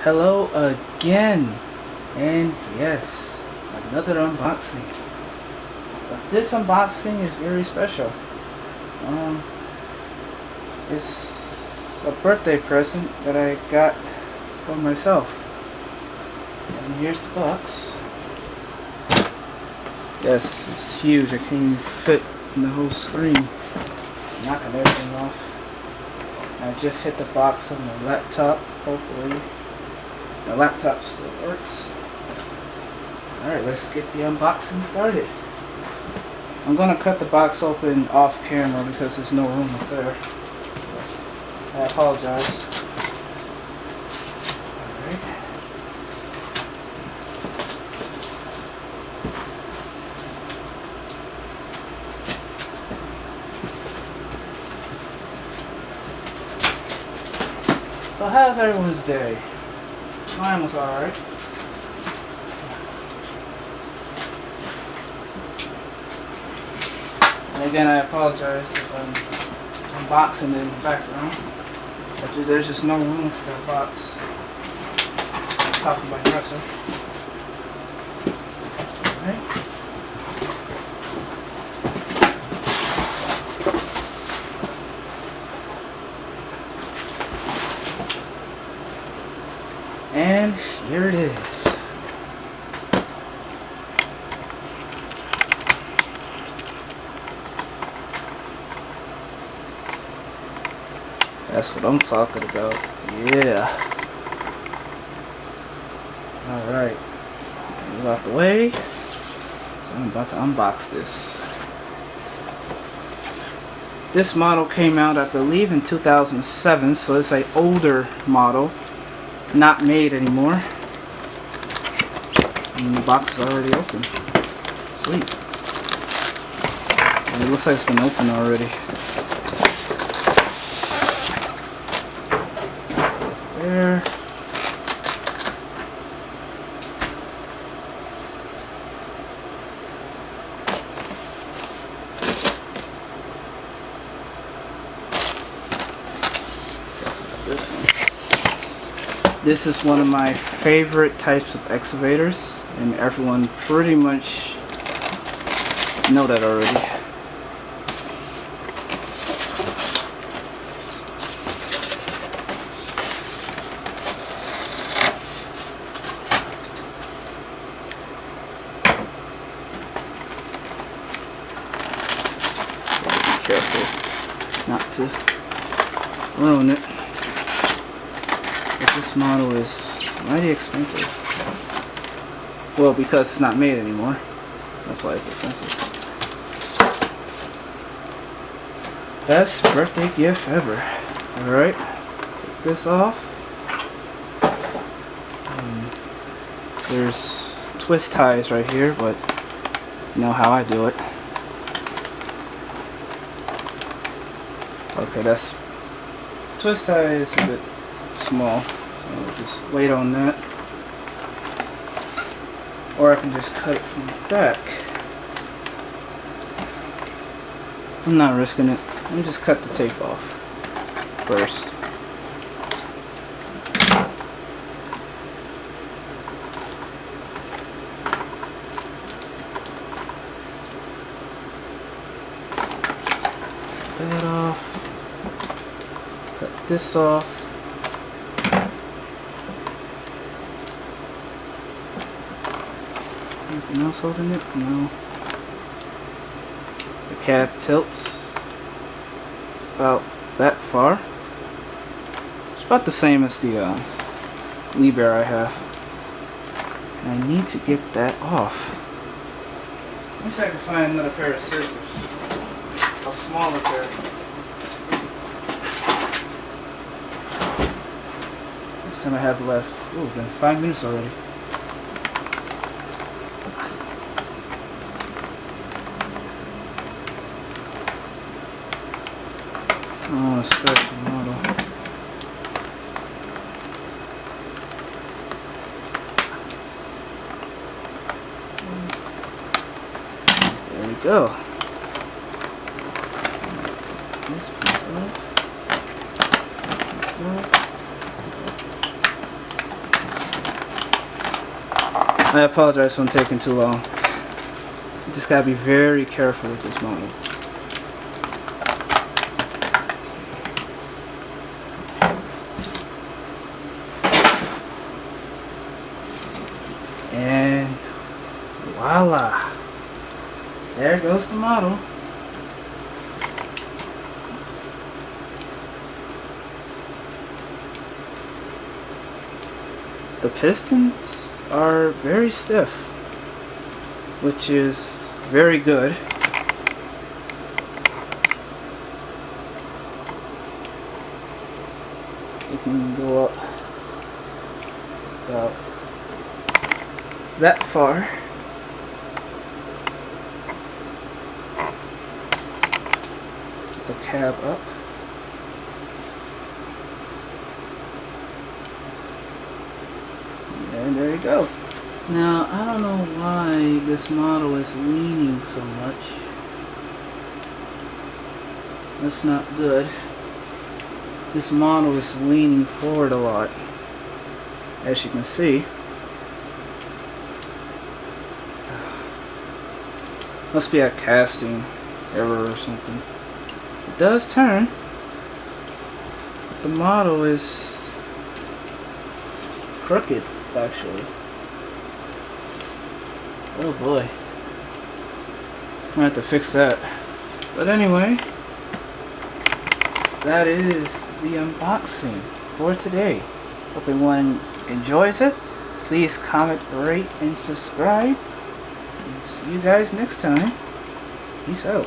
Hello again, and yes, another unboxing. But this unboxing is very special. It's a birthday present that I got for myself. And here's the box. Yes, it's huge. I can't even fit in the whole screen. Knocking everything off. I just hit the box on the laptop, hopefully. My laptop still works. Alright, let's get the unboxing started. I'm gonna cut the box open off camera because there's no room up there. I apologize. Alright. So how's everyone's day? Mine was alright. And again, I apologize if I'm unboxing in the background. But there's just no room for a box on top of my dresser. Alright. And here it is. That's what I'm talking about. Yeah. Alright. Move out the way. So I'm about to unbox this. This model came out, I believe, in 2007, so it's an older model. Not made anymore. And the box is already open. Sweet. And it looks like it's been opened already. There. This is one of my favorite types of excavators, and everyone pretty much know that already. Be careful not to ruin it. This model is mighty expensive. Well, because it's not made anymore. That's why it's expensive. Best birthday gift ever. Alright, take this off. There's twist ties right here, but you know how I do it. Okay, that's twist tie is a bit small. So I'll just wait on that. Or I can just cut it from the back. I'm not risking it. Let me just cut the tape off first. Cut that off. Cut this off. Anything else holding it? No. The cab tilts about that far. It's about the same as the knee bear I have. And I need to get that off. Let me see if I can find another pair of scissors. A smaller pair. Next time I have left. Ooh, been 5 minutes already. I don't want to scratch the model. There we go. This piece off. This off. I apologize for taking too long. You just gotta be very careful with this model. And voila! There goes the model. The pistons are very stiff, which is very good. You can go up about that far. The cab up. And there you go. Now, I don't know why this model is leaning so much. That's not good. This model is leaning forward a lot, as you can see. Must be a casting error or something. It does turn. But the model is crooked, actually. Oh boy. I'm gonna have to fix that. But anyway, that is the unboxing for today. Hope everyone enjoys it. Please comment, rate, and subscribe. And see you guys next time. Peace out.